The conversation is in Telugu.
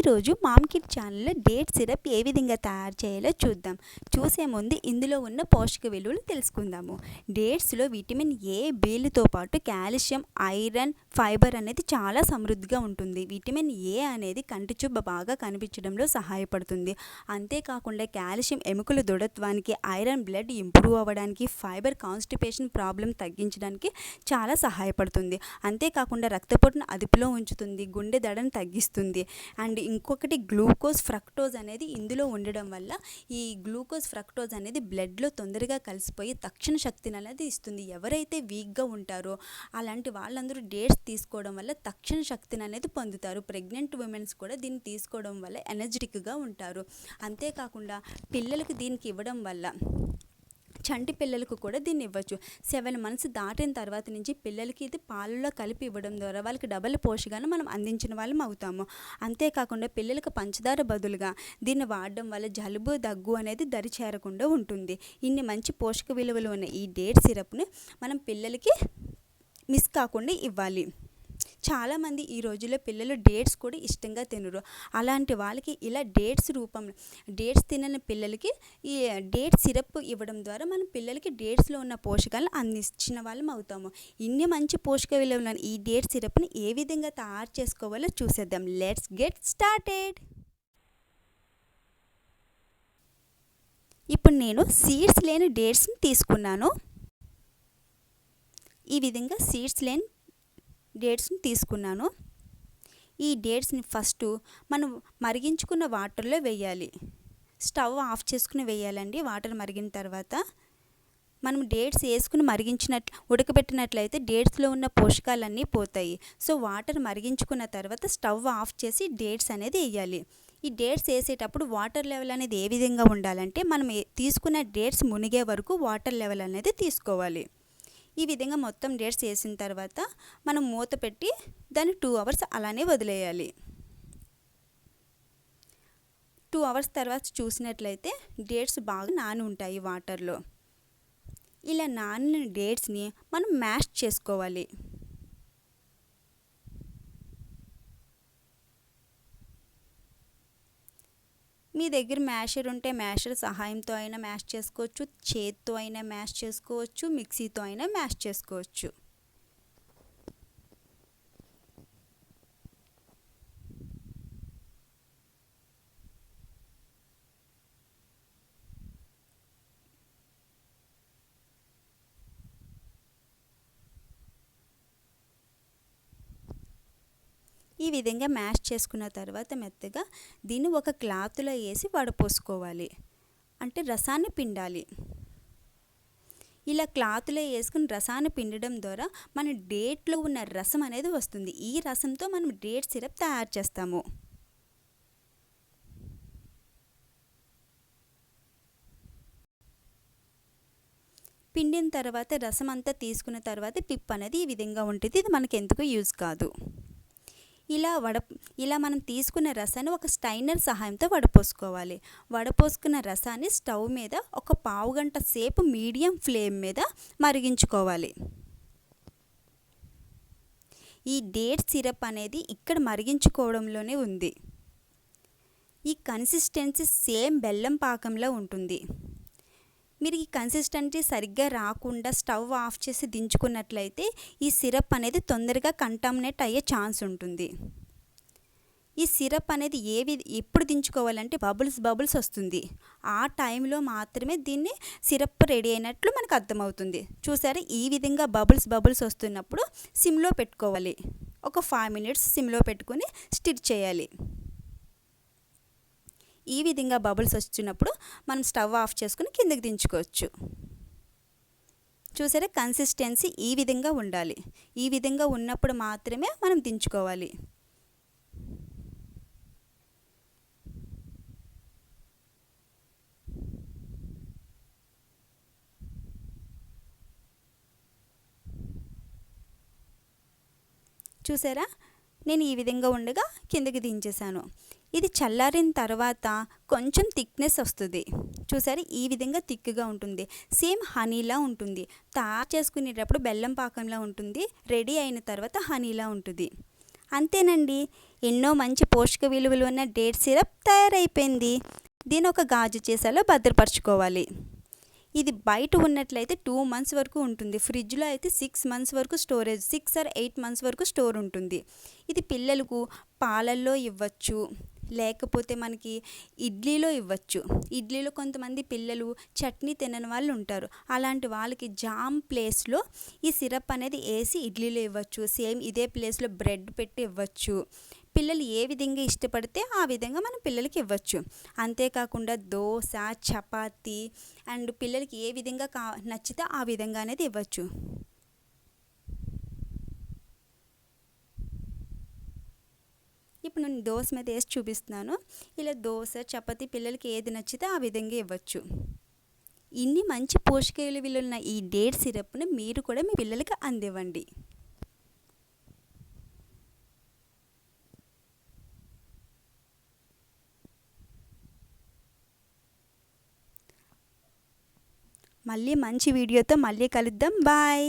ఈరోజు మామ్ కిడ్ ఛానల్లో డేట్ సిరప్ ఏ విధంగా తయారు చేయాలో చూద్దాం. చూసే ముందు ఇందులో ఉన్న పోషక విలువలు తెలుసుకుందాము. డేట్స్లో విటమిన్ ఏ, బిలతో పాటు కాల్షియం, ఐరన్, ఫైబర్ అనేది చాలా సమృద్ధిగా ఉంటుంది. విటమిన్ ఏ అనేది కంటి చూపు బాగా కనిపించడంలో సహాయపడుతుంది. అంతేకాకుండా కాల్షియం ఎముకల దృఢత్వానికి, ఐరన్ బ్లడ్ ఇంప్రూవ్ అవ్వడానికి, ఫైబర్ కాన్స్టిపేషన్ ప్రాబ్లం తగ్గించడానికి చాలా సహాయపడుతుంది. అంతేకాకుండా రక్తపోటును అదుపులో ఉంచుతుంది, గుండె దడను తగ్గిస్తుంది. అండ్ ఇంకొకటి గ్లూకోజ్, ఫ్రక్టోజ్ అనేది ఇందులో ఉండడం వల్ల ఈ గ్లూకోజ్, ఫ్రక్టోజ్ అనేది బ్లడ్లో తొందరగా కలిసిపోయి తక్షణ శక్తిని అనేది ఇస్తుంది. ఎవరైతే వీక్గా ఉంటారో అలాంటి వాళ్ళందరూ డేట్స్ తీసుకోవడం వల్ల తక్షణ శక్తిని అనేది పొందుతారు. ప్రెగ్నెంట్ ఉమెన్స్ కూడా దీన్ని తీసుకోవడం వల్ల ఎనర్జెటిక్గా ఉంటారు. అంతేకాకుండా పిల్లలకు దీనికి ఇవ్వడం వల్ల, చంటి పిల్లలకు కూడా దీన్ని ఇవ్వచ్చు. 7 months దాటిన తర్వాత నుంచి పిల్లలకి ఇది పాలలో కలిపి ఇవ్వడం ద్వారా వాళ్ళకి డబల్ పోషకాన్ని మనం అందించిన వాళ్ళం అవుతాము. అంతేకాకుండా పిల్లలకు పంచదార బదులుగా దీన్ని వాడడం వల్ల జలుబు, దగ్గు అనేది దరి చేరకుండా ఉంటుంది. ఇన్ని మంచి పోషక విలువలు ఉన్న ఈ డేట్ సిరప్ని మనం పిల్లలకి మిస్ కాకుండా ఇవ్వాలి. చాలామంది ఈ రోజుల్లో పిల్లలు డేట్స్ కూడా ఇష్టంగా తినరు. అలాంటి వాళ్ళకి ఇలా డేట్స్ తినని పిల్లలకి ఈ డేట్ సిరప్ ఇవ్వడం ద్వారా మనం పిల్లలకి డేట్స్లో ఉన్న పోషకాలను అందించిన వాళ్ళం అవుతాము. ఇన్ని మంచి పోషక విలువలను ఈ డేట్ సిరప్ని ఏ విధంగా తయారు చేసుకోవాలో చూసేద్దాం. Let's get started. ఇప్పుడు నేను సీడ్స్ లేని డేట్స్ని తీసుకున్నాను. ఈ విధంగా సీడ్స్ లేని డేట్స్ని తీసుకున్నాను. ఈ డేట్స్ని ఫస్ట్ మనం మరిగించుకున్న వాటర్లో వేయాలి. స్టవ్ ఆఫ్ చేసుకుని వేయాలండి. వాటర్ మరిగిన తర్వాత మనం డేట్స్ వేసుకుని ఉడకబెట్టినట్లయితే డేట్స్లో ఉన్న పోషకాలన్నీ పోతాయి. సో వాటర్ మరిగించుకున్న తర్వాత స్టవ్ ఆఫ్ చేసి డేట్స్ అనేది వేయాలి. ఈ డేట్స్ వేసేటప్పుడు వాటర్ లెవెల్ అనేది ఏ విధంగా ఉండాలంటే మనం తీసుకున్న డేట్స్ మునిగే వరకు వాటర్ లెవెల్ అనేది తీసుకోవాలి. ఈ విధంగా మొత్తం డేట్స్ వేసిన తర్వాత మనం మూత పెట్టి దాన్ని 2 hours అలానే వదిలేయాలి. 2 hours తర్వాత చూసినట్లయితే డేట్స్ బాగా నాని ఉంటాయి వాటర్లో. ఇలా నానిన డేట్స్ని మనం మ్యాష్ చేసుకోవాలి. మీ దగ్గర మ్యాషర్ ఉంటే మ్యాషర్ సహాయంతో అయినా మ్యాష్ చేసుకోవచ్చు, చేత్తో అయినా మ్యాష్ చేసుకోవచ్చు, మిక్సీతో అయినా మ్యాష్ చేసుకోవచ్చు. ఈ విధంగా మ్యాష్ చేసుకున్న తర్వాత మెత్తగా దీన్ని ఒక క్లాత్లో వేసి వడపోసుకోవాలి. అంటే రసాన్ని పిండాలి. ఇలా క్లాత్లో వేసుకుని రసాన్ని పిండడం ద్వారా మన డేట్లో ఉన్న రసం అనేది వస్తుంది. ఈ రసంతో మనం డేట్ సిరప్ తయారు చేస్తాము. పిండిన తర్వాత రసం అంతా తీసుకున్న తర్వాత పిప్ అనేది ఈ విధంగా ఉంటుంది. ఇది మనకి ఎందుకు యూజ్ కాదు. ఇలా మనం తీసుకున్న రసాన్ని ఒక స్టైనర్ సహాయంతో వడపోసుకోవాలి. వడపోసుకున్న రసాన్ని స్టవ్ మీద ఒక 1/2 గంట సేపు మీడియం ఫ్లేమ్ మీద మరిగించుకోవాలి. ఈ డేట్ సిరప్ అనేది ఇక్కడ మరిగించుకోవడంలోనే ఉంది. ఈ కన్సిస్టెన్సీ సేమ్ బెల్లం పాకంలో ఉంటుంది. మీరు ఈ కన్సిస్టెన్సీ సరిగ్గా రాకుండా స్టవ్ ఆఫ్ చేసి దించుకున్నట్లయితే ఈ సిరప్ అనేది తొందరగా కంటామినేట్ అయ్యే ఛాన్స్ ఉంటుంది. ఈ సిరప్ అనేది ఎప్పుడు దించుకోవాలంటే బబుల్స్ వస్తుంది. ఆ టైంలో మాత్రమే దీన్ని సిరప్ రెడీ అయినట్లు మనకు అర్థమవుతుంది. చూసారా, ఈ విధంగా బబుల్స్ వస్తున్నప్పుడు సిమ్లో పెట్టుకోవాలి. ఒక 5 minutes సిమ్లో పెట్టుకుని స్టిర్ చేయాలి. ఈ విధంగా బబుల్స్ వచ్చినప్పుడు మనం స్టవ్ ఆఫ్ చేసుకుని కిందకి దించుకోవచ్చు. చూసారా, కన్సిస్టెన్సీ ఈ విధంగా ఉండాలి. ఈ విధంగా ఉన్నప్పుడు మాత్రమే మనం దించుకోవాలి. చూసారా, నేను ఈ విధంగా ఉండగా కిందకి దించేసాను. ఇది చల్లారిన తర్వాత కొంచెం థిక్నెస్ వస్తుంది. చూసారా, ఈ విధంగా థిక్గా ఉంటుంది. సేమ్ హనీలా ఉంటుంది. తయారు చేసుకునేటప్పుడు బెల్లం పాకంలా ఉంటుంది. రెడీ అయిన తర్వాత హనీలా ఉంటుంది. అంతేనండి, ఎన్నో మంచి పోషక విలువలు ఉన్న డేట్ సిరప్ తయారైపోయింది. దీని ఒక గాజు సీసాలో భద్రపరచుకోవాలి. ఇది బయట ఉన్నట్లయితే 2 మంత్స్ వరకు ఉంటుంది. ఫ్రిడ్జ్లో అయితే 6 మంత్స్ వరకు స్టోరేజ్, 6 ఆర్ 8 మంత్స్ వరకు స్టోర్ ఉంటుంది. ఇది పిల్లలకు పాలల్లో ఇవ్వచ్చు, లేకపోతే మనకి ఇడ్లీలో ఇవ్వచ్చు. ఇడ్లీలో కొంతమంది పిల్లలు చట్నీ తినని వాళ్ళు ఉంటారు. అలాంటి వాళ్ళకి జామ్ ప్లేస్లో ఈ సిరప్ అనేది వేసి ఇడ్లీలో ఇవ్వచ్చు. సేమ్ ఇదే ప్లేస్లో బ్రెడ్ పెట్టి ఇవ్వచ్చు. పిల్లలు ఏ విధంగా ఇష్టపడితే ఆ విధంగా మనం పిల్లలకి ఇవ్వచ్చు. అంతేకాకుండా దోశ, చపాతీ అండ్ పిల్లలకి ఏ విధంగా నచ్చితే ఆ విధంగా అనేది ఇవ్వచ్చు. ఇప్పుడు నేను దోశ మీద వేసి చూపిస్తున్నాను. ఇలా దోశ, చపాతీ పిల్లలకి ఏది నచ్చితే ఆ విధంగా ఇవ్వచ్చు. ఇన్ని మంచి పోషక విలువలున్న ఈ డేట్ సిరప్ని మీరు కూడా మీ పిల్లలకి అందివ్వండి. మళ్ళీ మంచి వీడియోతో మళ్ళీ కలుద్దాం. బాయ్.